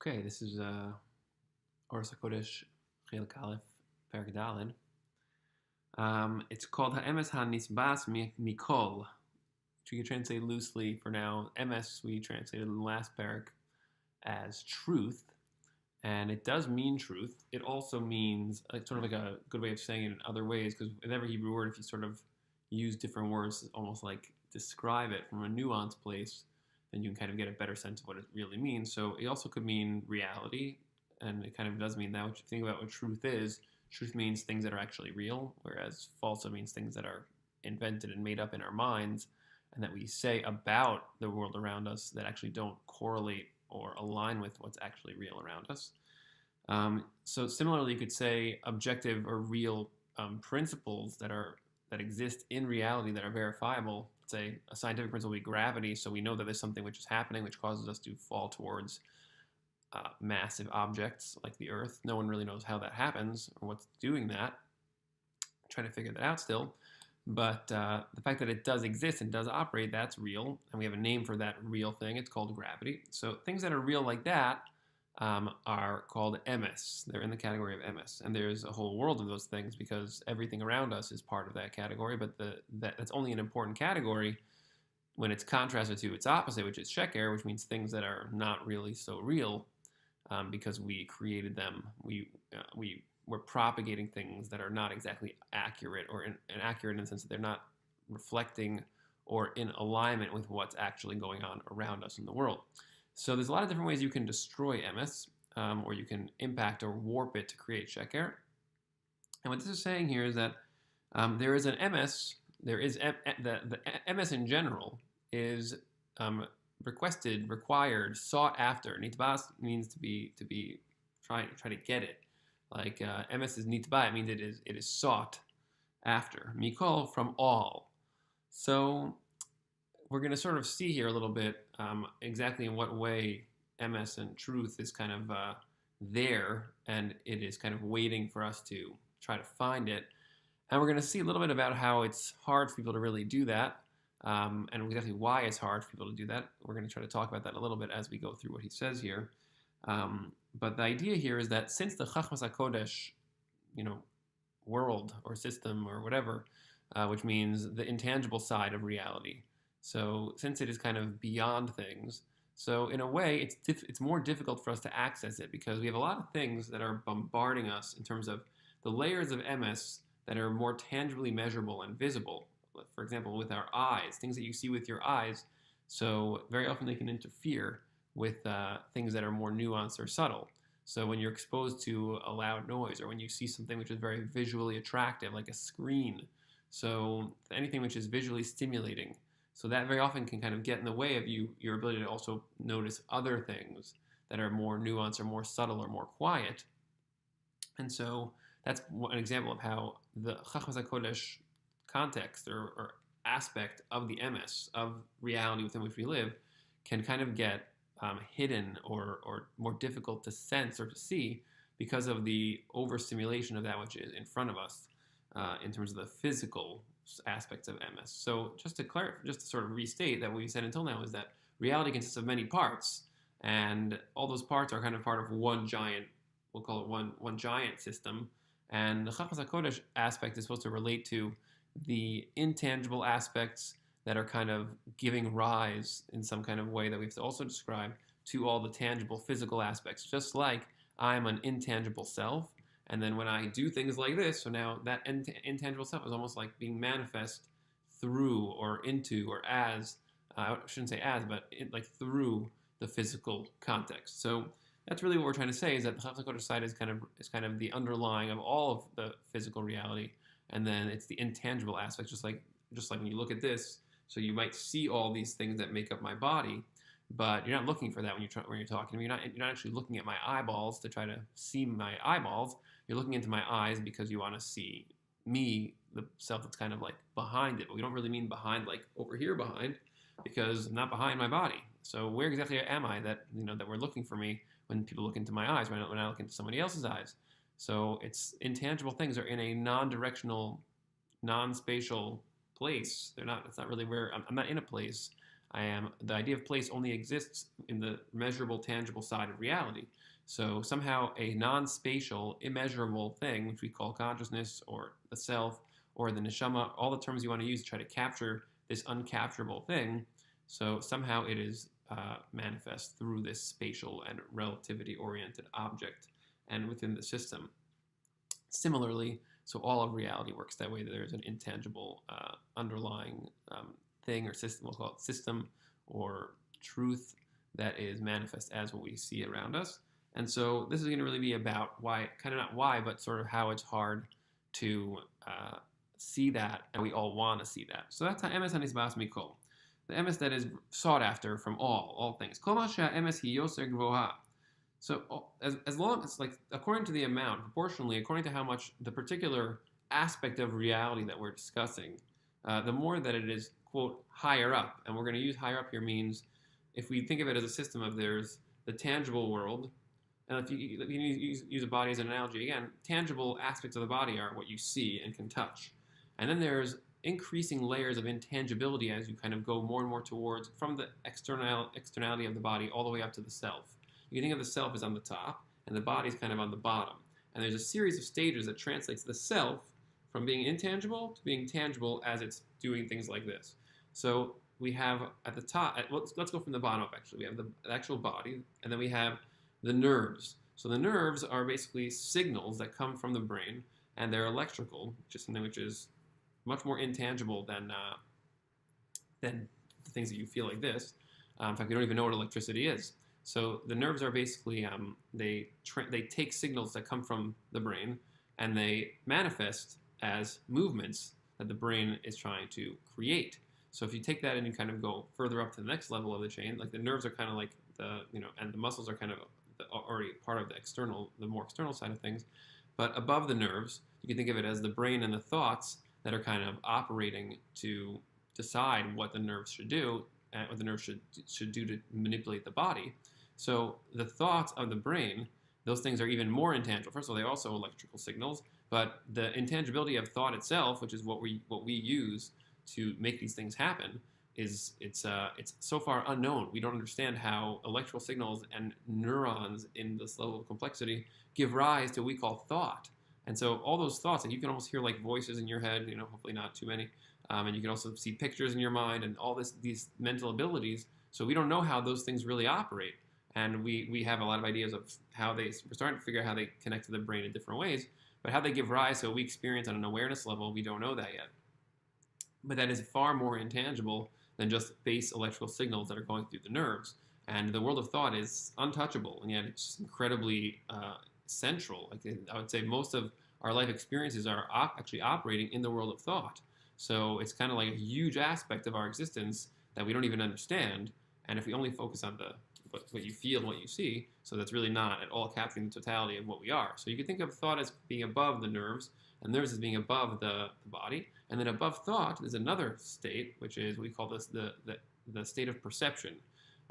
Okay, this is Orot HaKodesh Chelik Aleph Perek Daled. It's called Ha'emes HaNisbas Mikol, which we could translate loosely for now. Emes we translated in the last parak as truth, and it does mean truth. It also means sort of like a good way of saying it in other ways, because with every Hebrew word, if you sort of use different words, almost like describe it from a nuanced place, then you can kind of get a better sense of what it really means. So it also could mean reality, and it kind of does mean that. What you think about what truth is, truth means things that are actually real, whereas falsehood means things that are invented and made up in our minds, and that we say about the world around us that actually don't correlate or align with what's actually real around us. So similarly, you could say objective or real principles that exist in reality that are verifiable. Say a scientific principle would be gravity, so we know that there's something which is happening which causes us to fall towards massive objects like the Earth. No one really knows how that happens or what's doing that. I'm trying to figure that out still. But the fact that it does exist and does operate, that's real, and we have a name for that real thing. It's called gravity. So things that are real like that are called emes. They're in the category of emes, and there's a whole world of those things because everything around us is part of that category. But that's only an important category when it's contrasted to its opposite, which is sheker, which means things that are not really so real because we created them. We're propagating things that are not exactly accurate, or inaccurate in the sense that they're not reflecting or in alignment with what's actually going on around us in the world. So there's a lot of different ways you can destroy emes, or you can impact or warp it to create sheker. And what this is saying here is that there is an emes. There is the emes in general is requested, required, sought after. Nitbas means to be try to get it. Like emes is nitba, it means it is sought after. Mikol, from all. So we're going to sort of see here a little bit exactly in what way emes and truth is kind of there, and it is kind of waiting for us to try to find it. And we're going to see a little bit about how it's hard for people to really do that, and exactly why it's hard for people to do that. We're going to try to talk about that a little bit as we go through what he says here. But the idea here is that since the Orot HaKodesh, world or system or whatever, which means the intangible side of reality, so since it is kind of beyond things, so in a way it's more difficult for us to access it because we have a lot of things that are bombarding us in terms of the layers of emes that are more tangibly measurable and visible. For example, with our eyes, things that you see with your eyes. So very often they can interfere with things that are more nuanced or subtle. So when you're exposed to a loud noise, or when you see something which is very visually attractive, like a screen, so anything which is visually stimulating, so that very often can kind of get in the way of your ability to also notice other things that are more nuanced or more subtle or more quiet. And so that's an example of how the Orot HaKodesh context or aspect of the emes, of reality within which we live, can kind of get hidden or more difficult to sense or to see because of the overstimulation of that which is in front of us in terms of the physical aspects of emes. So just to sort of restate that what we said until now is that reality consists of many parts, and all those parts are kind of part of one giant, we'll call it one giant system. And the Orot HaKodesh aspect is supposed to relate to the intangible aspects that are kind of giving rise in some kind of way that we have to also describe to all the tangible physical aspects. Just like I'm an intangible self, and then when I do things like this, so now that intangible self is almost like being manifest through or into or as, I shouldn't say as, but like through the physical context. So that's really what we're trying to say, is that the Orot HaKodesh side is kind of the underlying of all of the physical reality, and then it's the intangible aspects, just like when you look at this. So you might see all these things that make up my body, but you're not looking for that when you're talking to me. You're not actually looking at my eyeballs to try to see my eyeballs. You're looking into my eyes because you want to see me, the self that's kind of like behind it. But we don't really mean behind, like over here behind, because I'm not behind my body. So where exactly am I that we're looking for me when people look into my eyes, when I look into somebody else's eyes? So it's intangible things are in a non-directional, non-spatial place. It's not really where I'm not in a place. The idea of place only exists in the measurable, tangible side of reality. So somehow a non-spatial, immeasurable thing, which we call consciousness or the self or the neshama, all the terms you want to use to try to capture this uncapturable thing, so somehow it is manifest through this spatial and relativity-oriented object and within the system. Similarly, so all of reality works that way. There's an intangible underlying thing or system, we'll call it system or truth, that is manifest as what we see around us. And so this is going to really be about why, kind of not why, but sort of how it's hard to see that, and we all want to see that. So that's ha'emes hanisbas mikol, the emes that is sought after from all things. Kol ma she'emes hi yoser gvoha. So as long as, like, according to the amount, proportionally, according to how much the particular aspect of reality that we're discussing, the more that it is, quote, higher up. And we're going to use higher up here means, if we think of it as a system of there's the tangible world, and if you use a body as an analogy, again, tangible aspects of the body are what you see and can touch. And then there's increasing layers of intangibility as you kind of go more and more towards, from the externality of the body all the way up to the self. You can think of the self as on the top, and the body is kind of on the bottom. And there's a series of stages that translates the self from being intangible to being tangible as it's doing things like this. So we have at the top, let's go from the bottom up actually. We have the actual body, and then we have the nerves. So the nerves are basically signals that come from the brain, and they're electrical, which is something which is much more intangible than the things that you feel like this. In fact, we don't even know what electricity is. So the nerves are basically, they take signals that come from the brain, and they manifest as movements that the brain is trying to create. So if you take that and you kind of go further up to the next level of the chain, like the nerves are kind of like and the muscles are kind of already part of the more external side of things. But above the nerves, you can think of it as the brain and the thoughts that are kind of operating to decide what the nerves should do, and what the nerves should do to manipulate the body. So the thoughts of the brain, those things are even more intangible. First of all, they're also electrical signals, but the intangibility of thought itself, which is what we use to make these things happen, it's so far unknown. We don't understand how electrical signals and neurons in this level of complexity give rise to what we call thought. And so all those thoughts, and you can almost hear like voices in your head, hopefully not too many, and you can also see pictures in your mind and all these mental abilities. So we don't know how those things really operate. And we have a lot of ideas of how we're starting to figure out how they connect to the brain in different ways, but how they give rise to what we experience on an awareness level, we don't know that yet. But that is far more intangible than just base electrical signals that are going through the nerves. And the world of thought is untouchable, and yet it's incredibly central. Like, I would say most of our life experiences are actually operating in the world of thought. So it's kind of like a huge aspect of our existence that we don't even understand. And if we only focus on what you feel and what you see, so that's really not at all capturing the totality of what we are. So you can think of thought as being above the nerves, and nerves as being above the body. And then above thought is another state, which is, we call this the state of perception.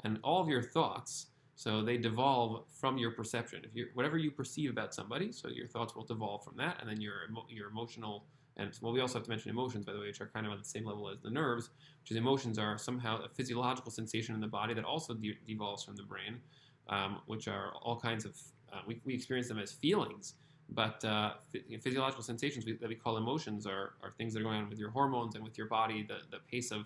And all of your thoughts, so they devolve from your perception. Whatever you perceive about somebody, so your thoughts will devolve from that, and then your emotional, and well, we also have to mention emotions, by the way, which are kind of on the same level as the nerves, which is emotions are somehow a physiological sensation in the body that also devolves from the brain, which are all kinds of, we experience them as feelings, but physiological sensations that we call emotions are things that are going on with your hormones and with your body, the pace of,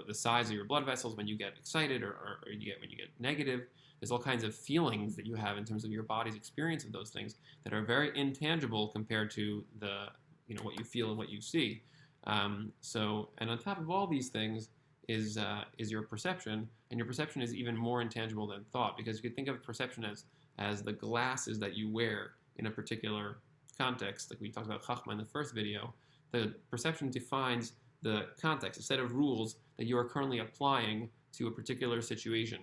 the size of your blood vessels when you get excited or when you get negative. There's all kinds of feelings that you have in terms of your body's experience of those things that are very intangible compared to what you feel and what you see. And on top of all these things is your perception, and your perception is even more intangible than thought, because you could think of perception as the glasses that you wear in a particular context. Like we talked about Chachma in the first video, the perception defines the context, a set of rules that you are currently applying to a particular situation.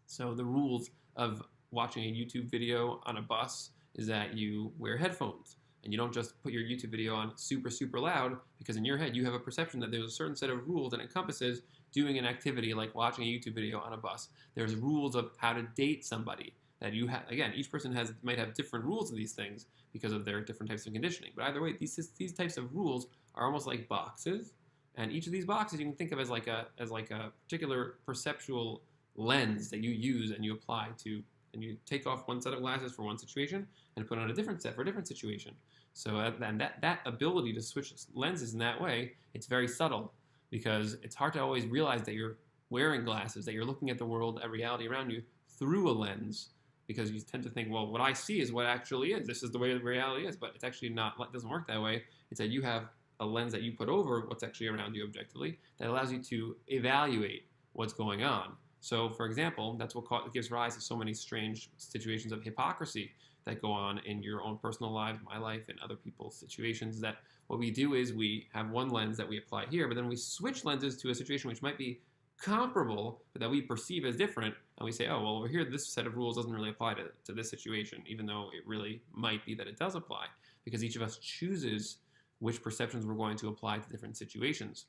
So the rules of watching a YouTube video on a bus is that you wear headphones, and you don't just put your YouTube video on super, super loud, because in your head you have a perception that there's a certain set of rules that encompasses doing an activity like watching a YouTube video on a bus. There's rules of how to date somebody that you have. Again, each person might have different rules of these things because of their different types of conditioning. But either way, these types of rules are almost like boxes, And each of these boxes you can think of as like a particular perceptual lens that you use and you apply to, and you take off one set of glasses for one situation and put on a different set for a different situation. So that ability to switch lenses in that way, it's very subtle, because it's hard to always realize that you're wearing glasses, that you're looking at the world, at reality around you through a lens, because you tend to think, well, what I see is what actually is. This is the way the reality is, but it's actually not. It doesn't work that way. It's that you have a lens that you put over what's actually around you objectively that allows you to evaluate what's going on. So, for example, that's what gives rise to so many strange situations of hypocrisy that go on in your own personal lives, my life, and other people's situations. That what we do is we have one lens that we apply here, but then we switch lenses to a situation which might be comparable, but that we perceive as different, and we say, oh, well, over here, this set of rules doesn't really apply to this situation, even though it really might be that it does apply, because each of us chooses which perceptions we're going to apply to different situations.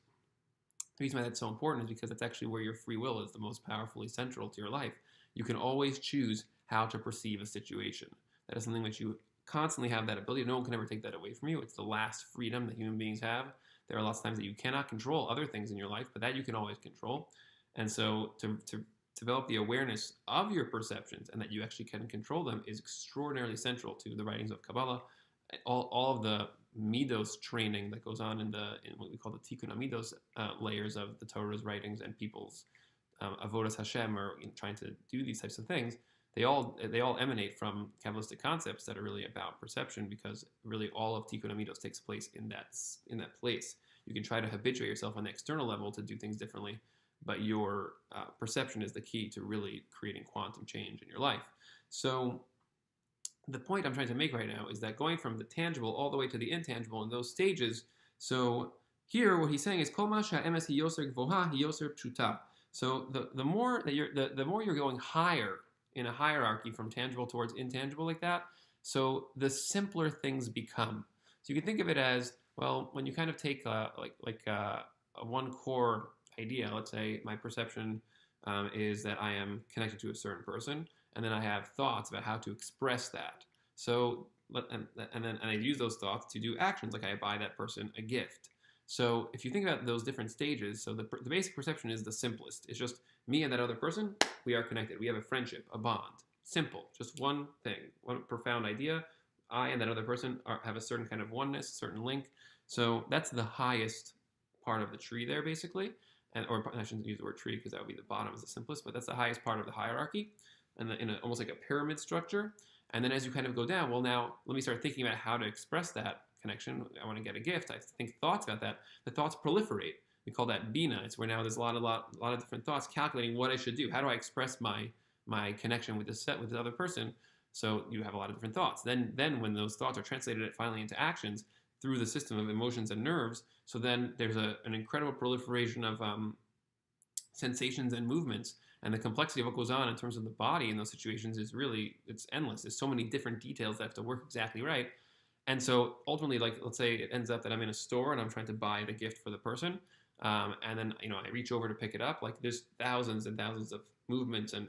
The reason why that's so important is because that's actually where your free will is the most powerfully central to your life. You can always choose how to perceive a situation. That is something which you constantly have that ability. No one can ever take that away from you. It's the last freedom that human beings have. There are lots of times that you cannot control other things in your life, but that you can always control. And so to develop the awareness of your perceptions and that you actually can control them is extraordinarily central to the writings of Kabbalah. All of the midos training that goes on in what we call the tikkun midos layers of the Torah's writings and people's avodas Hashem, or trying to do these types of things, they all emanate from Kabbalistic concepts that are really about perception, because really all of tikkun midos takes place in that place. You can try to habituate yourself on the external level to do things differently, but your perception is the key to really creating quantum change in your life. So the point I'm trying to make right now is that going from the tangible all the way to the intangible in those stages. So here, what he's saying is kol ma she'emes hi yoser gvoha hi yoser pshuta. So the more that the more you're going higher in a hierarchy from tangible towards intangible like that, so the simpler things become. So you can think of it as, well, when you kind of take a one core idea. Let's say my perception is that I am connected to a certain person, and then I have thoughts about how to express that. So, and I use those thoughts to do actions, like I buy that person a gift. So if you think about those different stages, so the basic perception is the simplest. It's just me and that other person, we are connected. We have a friendship, a bond. Simple, just one thing, one profound idea. I and that other person have a certain kind of oneness, certain link. So that's the highest part of the tree there, basically. Or I shouldn't use the word tree because that would be the bottom is the simplest, but that's the highest part of the hierarchy, and almost like a pyramid structure. And then as you kind of go down, well, now let me start thinking about how to express that connection. I want to get a gift. I think thoughts about that. The thoughts proliferate. We call that bina. It's where now there's a lot of different thoughts calculating what I should do. How do I express my connection with this other person? So you have a lot of different thoughts. Then when those thoughts are translated finally into actions through the system of emotions and nerves, so then there's an incredible proliferation of sensations and movements. And the complexity of what goes on in terms of the body in those situations is really, it's endless. There's so many different details that have to work exactly right. And so ultimately, like, let's say it ends up that I'm in a store and I'm trying to buy the gift for the person. And then, I reach over to pick it up. Like, there's thousands and thousands of movements and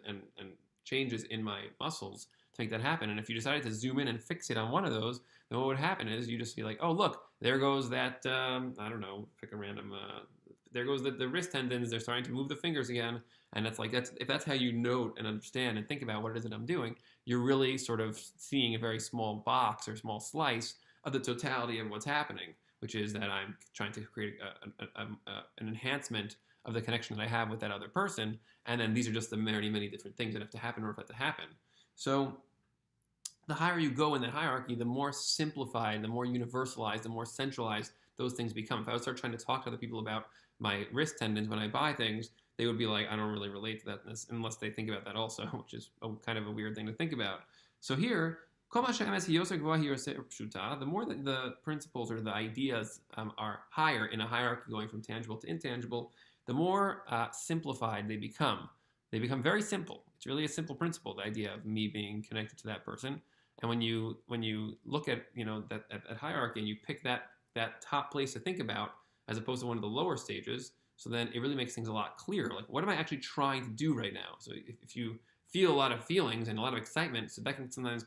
changes in my muscles to make that happen. And if you decided to zoom in and fix it on one of those, then what would happen is you just be like, oh, look, there goes that, I don't know, pick a random, there goes the wrist tendons. They're starting to move the fingers again. And if that's how you note and understand and think about what it is that I'm doing, you're really sort of seeing a very small box or small slice of the totality of what's happening, which is that I'm trying to create an enhancement of the connection that I have with that other person. And then these are just the many, many different things that have to happen or for it to happen. So the higher you go in that hierarchy, the more simplified, the more universalized, the more centralized those things become. If I would start trying to talk to other people about my wrist tendons when I buy things, they would be like, I don't really relate to that unless they think about that also, which is kind of a weird thing to think about. So here, the more that the principles or the ideas are higher in a hierarchy going from tangible to intangible, the more simplified they become. They become very simple. It's really a simple principle, the idea of me being connected to that person. And when you look at that hierarchy and you pick that top place to think about as opposed to one of the lower stages, so then it really makes things a lot clearer. Like, what am I actually trying to do right now? So if you feel a lot of feelings and a lot of excitement, so that can sometimes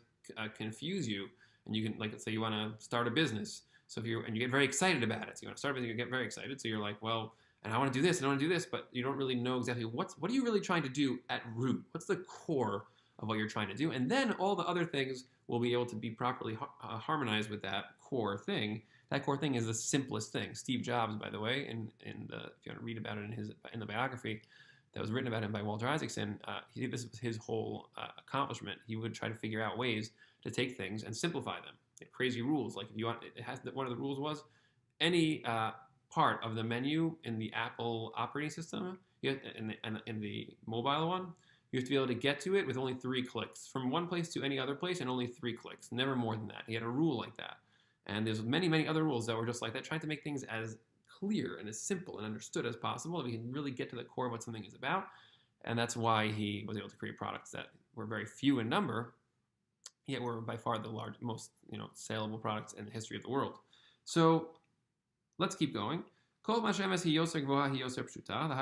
confuse you. And you can, like, let's say you want to start a business. So if you get very excited about it, so you want to start with it, you get very excited. So you're like, well, and I want to do this, and I want to do this, but you don't really know exactly what are you really trying to do at root? What's the core of what you're trying to do? And then all the other things will be able to be properly harmonized with that core thing. That core thing is the simplest thing. Steve Jobs, by the way, if you want to read about it in the biography that was written about him by Walter Isaacson, this was his whole accomplishment. He would try to figure out ways to take things and simplify them. Crazy rules, like if you want, one of the rules was any part of the menu in the Apple operating system, in the mobile one, you have to be able to get to it with only 3 clicks, from one place to any other place, and only 3 clicks, never more than that. He had a rule like that, and there's many, many other rules that were just like that, trying to make things as clear and as simple and understood as possible, that we can really get to the core of what something is about. And that's why he was able to create products that were very few in number, yet were by far the most saleable products in the history of the world. So let's keep going. The higher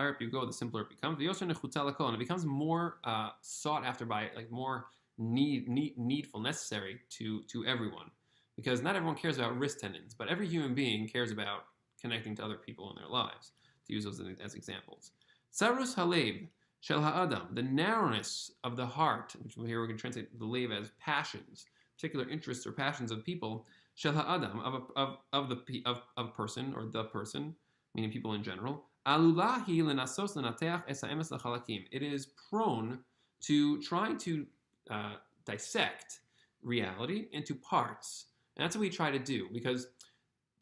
up you go, the simpler it becomes. And it becomes more sought after by, like, more needful, necessary to everyone. Because not everyone cares about wrist tendons, but every human being cares about connecting to other people in their lives, to use those as examples. Tsarus halev shel ha'adam, the narrowness of the heart, which here we're going to translate the lev as passions, particular interests or passions of people, shel ha'adam, of person, or the person, meaning people in general. Alulahi lenasos lenateach es ha'emes lechalakim. It is prone to try to dissect reality into parts. And that's what we try to do, because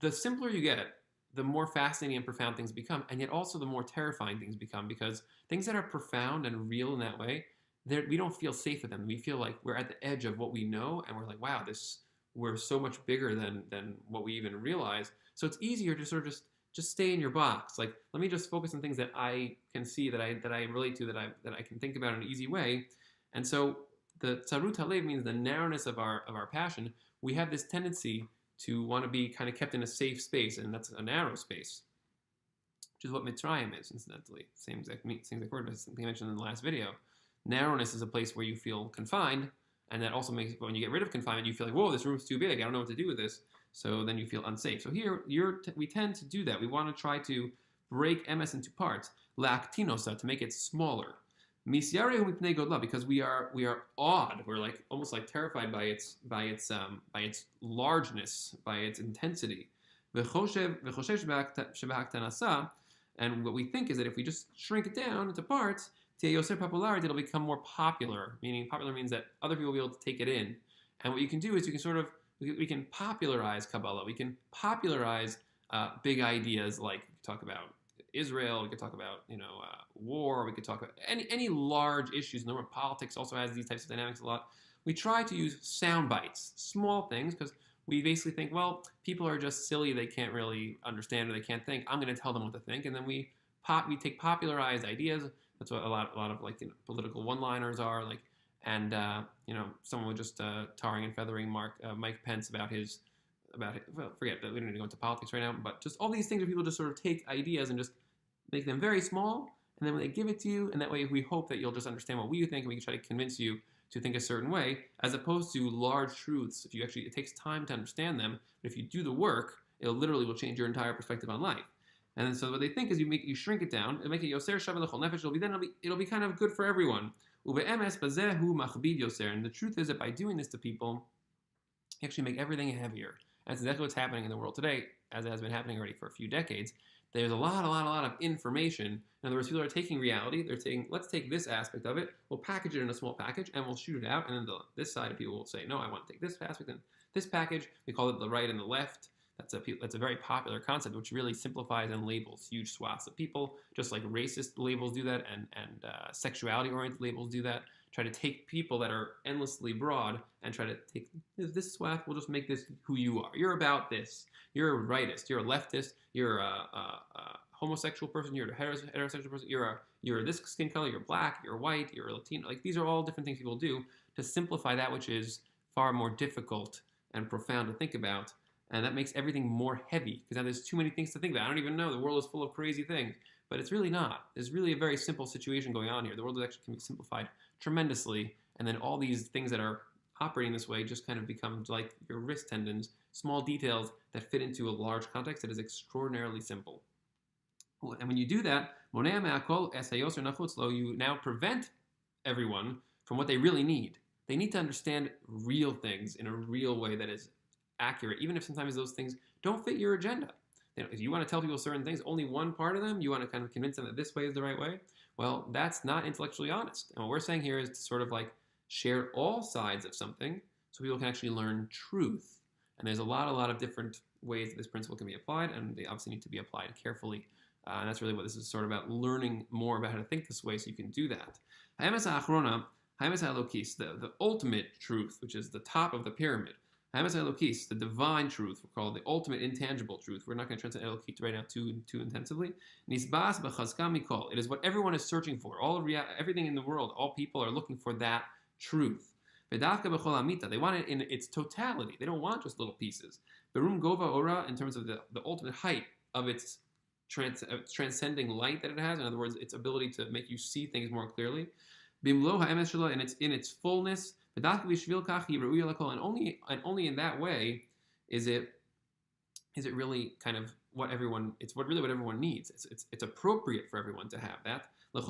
the simpler you get, the more fascinating and profound things become, and yet also the more terrifying things become, because things that are profound and real in that way, we don't feel safe with them. We feel like we're at the edge of what we know, and we're like, wow, we're so much bigger than what we even realize. So it's easier to sort of just stay in your box. Like, let me just focus on things that I can see, that I relate to, that I can think about in an easy way. And so the tsarut halev means the narrowness of our passion. We have this tendency to want to be kind of kept in a safe space, and that's a narrow space, which is what Mitzrayim is, incidentally. Same exact word, but something I mentioned in the last video. Narrowness is a place where you feel confined, and that also makes, when you get rid of confinement, you feel like, whoa, this room's too big, I don't know what to do with this, so then you feel unsafe. So here, we tend to do that. We want to try to break MS into parts, la'aktinosa, to make it smaller. Because we are awed, we're like almost like terrified by its largeness, by its intensity. And what we think is that if we just shrink it down into parts, it'll become more popular. Meaning, popular means that other people will be able to take it in. And what you can do is we can popularize Kabbalah. We can popularize big ideas, like talk about Israel, we could talk about war, we could talk about any large issues. And the politics also has these types of dynamics a lot. We try to use sound bites, small things, because we basically think, well, people are just silly, they can't really understand or they can't think. I'm going to tell them what to think, and then we take popularized ideas. That's what a lot of political one-liners are like, and someone was just tarring and feathering Mike Pence about well, forget that, we don't need to go into politics right now, but just all these things where people just sort of take ideas and just make them very small, and then when they give it to you, and that way we hope that you'll just understand what we think, and we can try to convince you to think a certain way, as opposed to large truths. It takes time to understand them, but if you do the work, it literally will change your entire perspective on life. And then so what they think is you shrink it down, and make it yoser shav l'chol nefesh. It'll be kind of good for everyone. Uve'emes bazehu machbid yoser. And the truth is that by doing this to people, you actually make everything heavier. That's exactly what's happening in the world today, as it has been happening already for a few decades. There's a lot of information. In other words, people are taking reality. They're saying, let's take this aspect of it, we'll package it in a small package, and we'll shoot it out. And then this side of people will say, no, I want to take this aspect and this package. We call it the right and the left. That's a very popular concept, which really simplifies and labels huge swaths of people, just like racist labels do that, and sexuality-oriented labels do that. Try to take people that are endlessly broad and try to take this swath, we'll just make this who you are. You're about this. You're a rightist. You're a leftist. You're a homosexual person. You're a heterosexual person. You're this skin color. You're black. You're white. You're a Latino. Like, these are all different things people do to simplify that which is far more difficult and profound to think about. And that makes everything more heavy, because now there's too many things to think about. I don't even know. The world is full of crazy things. But it's really not. There's really a very simple situation going on here. The world actually can be simplified tremendously, and then all these things that are operating this way just kind of become like your wrist tendons, small details that fit into a large context that is extraordinarily simple. And when you do that, you now prevent everyone from what they really need. They need to understand real things in a real way that is accurate, even if sometimes those things don't fit your agenda. If you want to tell people certain things, only one part of them, you want to kind of convince them that this way is the right way, well, that's not intellectually honest. And what we're saying here is to sort of like share all sides of something so people can actually learn truth. And there's a lot of different ways that this principle can be applied, and they obviously need to be applied carefully. And that's really what this is sort of about, learning more about how to think this way so you can do that. The ultimate truth, which is the top of the pyramid. The divine truth, we're called the ultimate intangible truth. We're not going to translate Elokit right now too intensively. It is what everyone is searching for. Everything in the world, all people are looking for that truth. They want it in its totality. They don't want just little pieces. Berum Gova Ora, in terms of the ultimate height of its transcending light that it has. In other words, its ability to make you see things more clearly. Bimlo ha'emes shelo, and it's in its fullness. And only in that way is it really kind of what everyone needs. It's appropriate for everyone to have that. For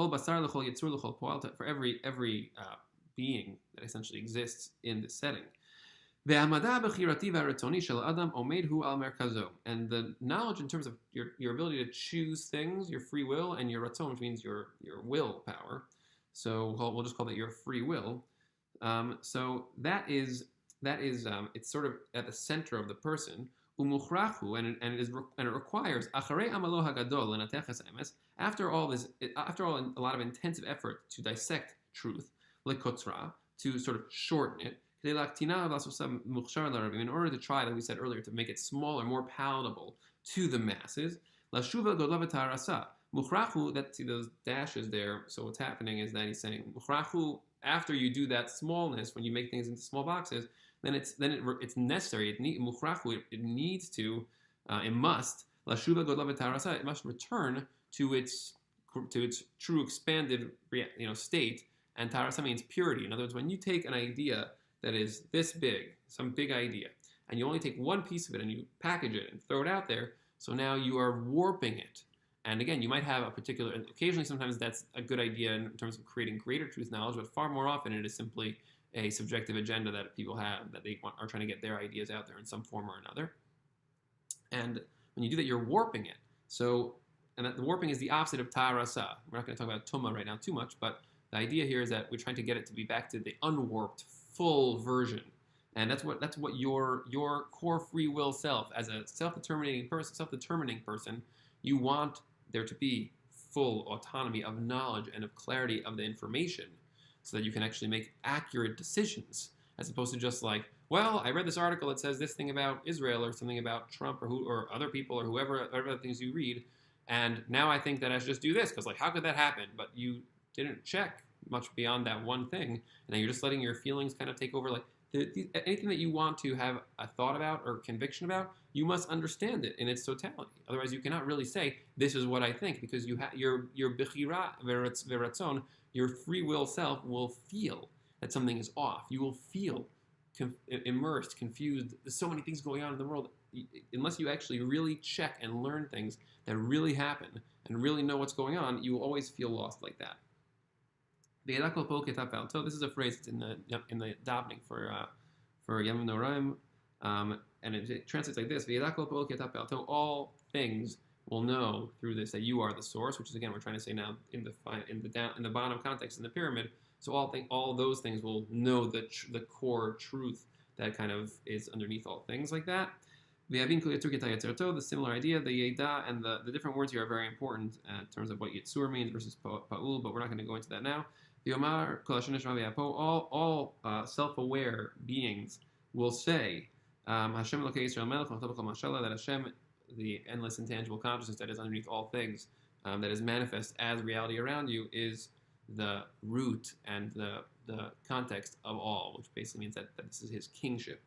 every being that essentially exists in this setting. And the knowledge in terms of your ability to choose things, your free will, and your ratzon, which means your willpower. So we'll just call that your free will. So that is it's sort of at the center of the person. And it requires after all a lot of intensive effort to dissect truth, to sort of shorten it, in order to try, like we said earlier, to make it smaller, more palatable to the masses. See those dashes there. So what's happening is that he's saying, after you do that smallness, when you make things into small boxes, then it's necessary. It must return to its true expanded state. And tarasa means purity. In other words, when you take an idea that is this big, some big idea, and you only take one piece of it and you package it and throw it out there, so now you are warping it. And again, you might have occasionally sometimes that's a good idea in terms of creating greater truth knowledge, but far more often it is simply a subjective agenda that people have, that they are trying to get their ideas out there in some form or another. And when you do that, you're warping it. And the warping is the opposite of tarasa. We're not going to talk about tuma right now too much, but the idea here is that we're trying to get it to be back to the unwarped, full version. And that's what your core free will self, as a self-determining person, you want there to be full autonomy of knowledge and of clarity of the information so that you can actually make accurate decisions, as opposed to just like, well, I read this article that says this thing about Israel or something about Trump or other people or whoever other things you read, and now I think that I should just do this because, like, how could that happen? But you didn't check much beyond that one thing, and then you're just letting your feelings kind of take over. Like anything that you want to have a thought about or conviction about, you must understand it in its totality. Otherwise, you cannot really say this is what I think, because your bechira veratzon, your free will self, will feel that something is off. You will feel immersed, confused. There's so many things going on in the world. Unless you actually really check and learn things that really happen and really know what's going on, you will always feel lost like that. So this is a phrase that's in the davening for Yom Noraim, and it translates like this: all things will know through this that you are the source, which is, again, we're trying to say now in the bottom context in the pyramid. So all those things will know the core truth that kind of is underneath all things like that. The similar idea, the yeda and the different words here are very important in terms of what yitzur means versus pa'ul, but we're not going to go into that now. All self-aware beings will say, Hashem Elokei Yisrael Melech that Hashem, the endless intangible consciousness that is underneath all things, that is manifest as reality around you, is the root and the context of all, which basically means that this is his kingship.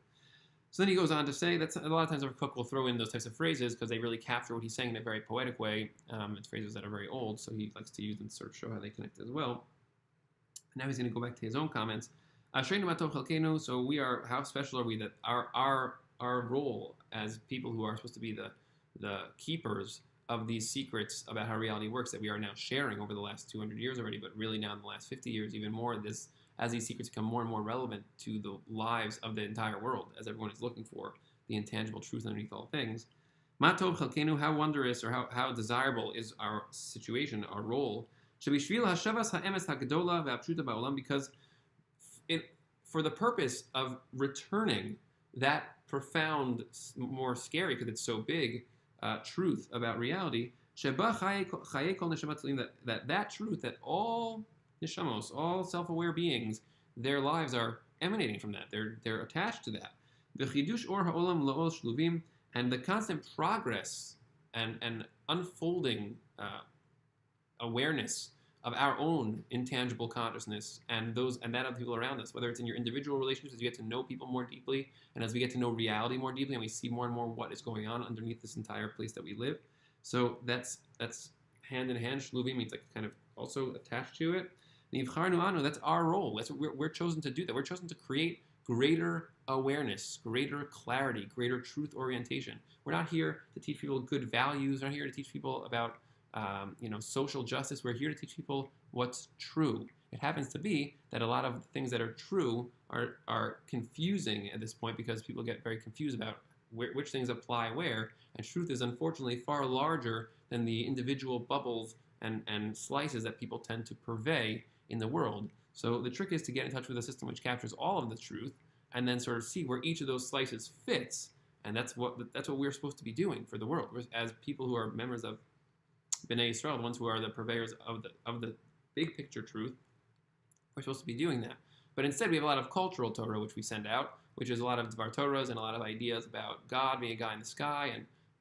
So then he goes on to say that a lot of times our cook will throw in those types of phrases because they really capture what he's saying in a very poetic way. It's phrases that are very old, so he likes to use them to sort of show how they connect as well. And now he's going to go back to his own comments. So we are, how special are we that our our role as people who are supposed to be the keepers of these secrets about how reality works that we are now sharing over the last 200 years already, but really now in the last 50 years, even more, as these secrets become more and more relevant to the lives of the entire world, as everyone is looking for the intangible truth underneath all things. Ma tov chalkenu, how wondrous or how desirable is our situation, our role, because for the purpose of returning that profound, more scary because it's so big, truth about reality, that truth that all neshamos, all self-aware beings, their lives are emanating from that. They're attached to that. And the constant progress and unfolding awareness of our own intangible consciousness and that of people around us, whether it's in your individual relationships as you get to know people more deeply and as we get to know reality more deeply and we see more and more what is going on underneath this entire place that we live. So that's hand in hand. Shluvim means like kind of also attached to it. That's our role. That's what we're chosen to do. That we're chosen to create greater awareness, greater clarity, greater truth orientation. We're not here to teach people good values. We're not here to teach people about social justice. We're here to teach people what's true. It happens to be that a lot of things that are true are confusing at this point because people get very confused about which things apply where. And truth is unfortunately far larger than the individual bubbles and slices that people tend to purvey in the world. So the trick is to get in touch with a system which captures all of the truth and then sort of see where each of those slices fits. And that's what we're supposed to be doing for the world. As people who are members of B'nai Yisrael, the ones who are the purveyors of the big picture truth, we're supposed to be doing that. But instead we have a lot of cultural Torah which we send out, which is a lot of Dvar Torahs and a lot of ideas about God being a guy in the sky,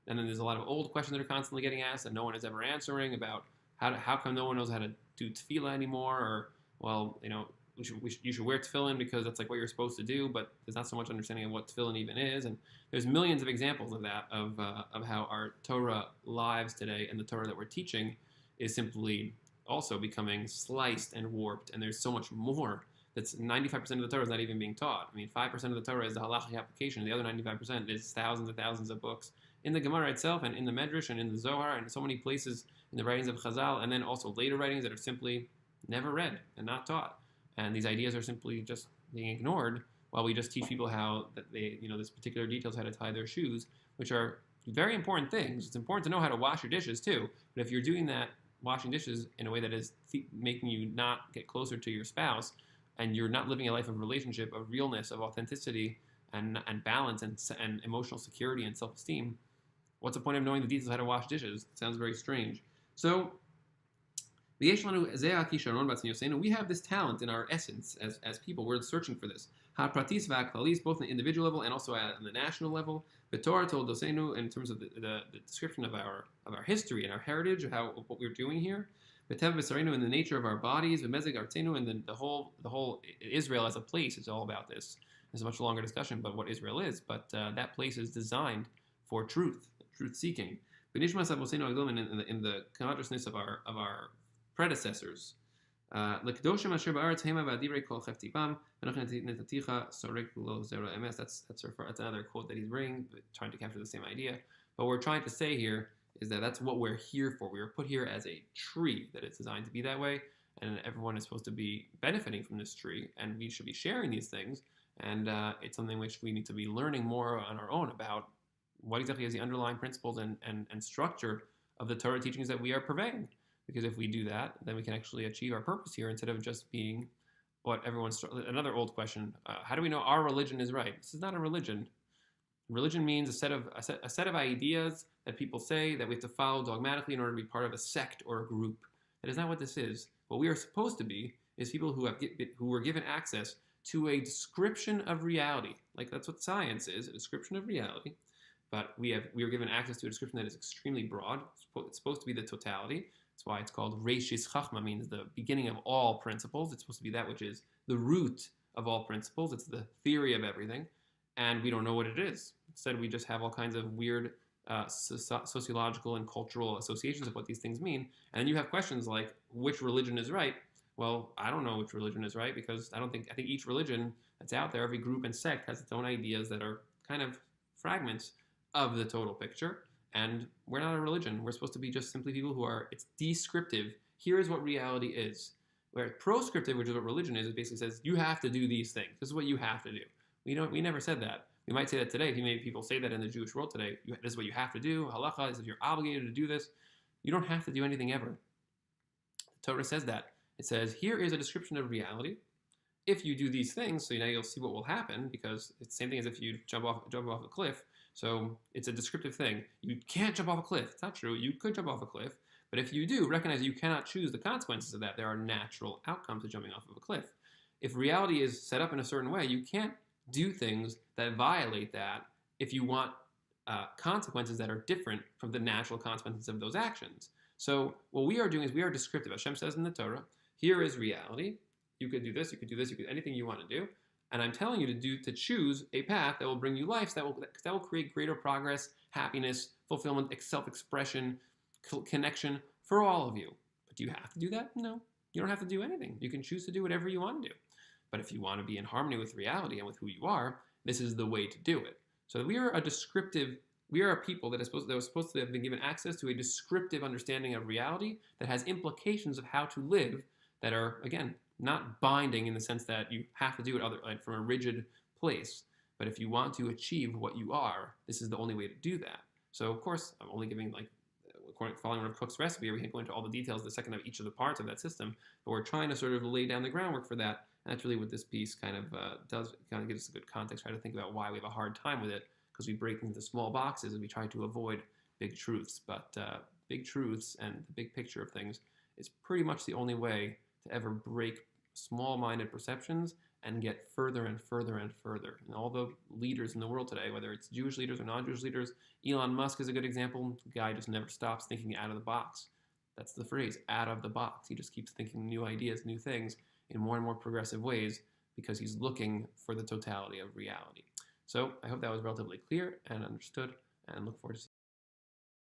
and then there's a lot of old questions that are constantly getting asked and no one is ever answering about how come no one knows how to do tefillah anymore, or well, you should wear tefillin because that's like what you're supposed to do, but there's not so much understanding of what tefillin even is. And there's millions of examples of that, of how our Torah lives today and the Torah that we're teaching is simply also becoming sliced and warped, and there's so much more. That's 95% of the Torah is not even being taught. I mean, 5% of the Torah is the halachic application. The other 95% is thousands and thousands of books in the Gemara itself and in the Medrash and in the Zohar and so many places in the writings of Chazal, and then also later writings that are simply never read and not taught. And these ideas are simply just being ignored while we just teach people how that they, this particular details, how to tie their shoes, which are very important things. It's important to know how to wash your dishes too. But if you're doing that, washing dishes in a way that is making you not get closer to your spouse, and you're not living a life of relationship, of realness, of authenticity, and balance, and emotional security and self-esteem, what's the point of knowing the details of how to wash dishes? It sounds very strange. So, we have this talent in our essence as people. We're searching for this. Ha-pratis va-klalis, both on the individual level and also on the national level. B'torah told dosenu, in terms of the description of our history and our heritage, of what we're doing here. B'tev b'sarenu, in the nature of our bodies. B'mezeg artenu, and then the whole Israel as a place is all about this. There's a much longer discussion about what Israel is, but that place is designed for truth seeking. B'nishmas avosenu agdom, in the consciousness of our predecessors. L'kedoshim asher ba'aretz hema v'adivrei kol cheftipam v'nochem netaticha sorek lo zera emes. That's another quote that he's bringing, trying to capture the same idea. But what we're trying to say here is that that's what we're here for. We were put here as a tree that is designed to be that way, and everyone is supposed to be benefiting from this tree, and we should be sharing these things. And it's something which we need to be learning more on our own about what exactly is the underlying principles and structure of the Torah teachings that we are purveying. Because if we do that, then we can actually achieve our purpose here instead of just being what everyone's... Another old question, how do we know our religion is right? This is not a religion. Religion means a set of ideas that people say that we have to follow dogmatically in order to be part of a sect or a group. That is not what this is. What we are supposed to be is people who were given access to a description of reality. Like that's what science is, a description of reality. But we are given access to a description that is extremely broad. It's supposed to be the totality. That's why it's called Reishis Chachma, means the beginning of all principles. It's supposed to be that which is the root of all principles. It's the theory of everything. And we don't know what it is. Instead, we just have all kinds of weird sociological and cultural associations of what these things mean. And then you have questions like, which religion is right? Well, I don't know which religion is right because I think each religion that's out there, every group and sect has its own ideas that are kind of fragments of the total picture. And we're not a religion. We're supposed to be just simply people who are, it's descriptive. Here is what reality is. Where proscriptive, which is what religion is, it basically says, you have to do these things. This is what you have to do. We never said that. We might say that today. People say that in the Jewish world today. This is what you have to do. Halacha is if you're obligated to do this. You don't have to do anything ever. The Torah says that. It says, here is a description of reality. If you do these things, so now you'll see what will happen, because it's the same thing as if you jump off a cliff. So it's a descriptive thing. You can't jump off a cliff. It's not true. You could jump off a cliff. But if you do, recognize you cannot choose the consequences of that. There are natural outcomes to jumping off of a cliff. If reality is set up in a certain way, you can't do things that violate that if you want consequences that are different from the natural consequences of those actions. So what we are doing is we are descriptive. Hashem says in the Torah, here is reality. You could do this, you could do this, you could anything you want to do. And I'm telling you to choose a path that will bring you life, that will create greater progress, happiness, fulfillment, self-expression, connection for all of you. But do you have to do that? No. You don't have to do anything. You can choose to do whatever you want to do. But if you want to be in harmony with reality and with who you are, this is the way to do it. So we are a people that was supposed to have been given access to a descriptive understanding of reality that has implications of how to live that are, again, not binding in the sense that you have to do it from a rigid place. But if you want to achieve what you are, this is the only way to do that. So, of course, I'm only giving, following Rav Kook's recipe, we can't go into all the details the second of each of the parts of that system, but we're trying to sort of lay down the groundwork for that. And that's really what this piece kind of does, kind of gives us a good context, try to think about why we have a hard time with it, because we break into small boxes and we try to avoid big truths. But big truths and the big picture of things is pretty much the only way to ever break small-minded perceptions and get further and further and further. And all the leaders in the world today, whether it's Jewish leaders or non-Jewish leaders, Elon Musk is a good example. The guy just never stops thinking out of the box. That's the phrase, out of the box. He just keeps thinking new ideas, new things in more and more progressive ways because he's looking for the totality of reality. So I hope that was relatively clear and understood, and look forward to seeing you.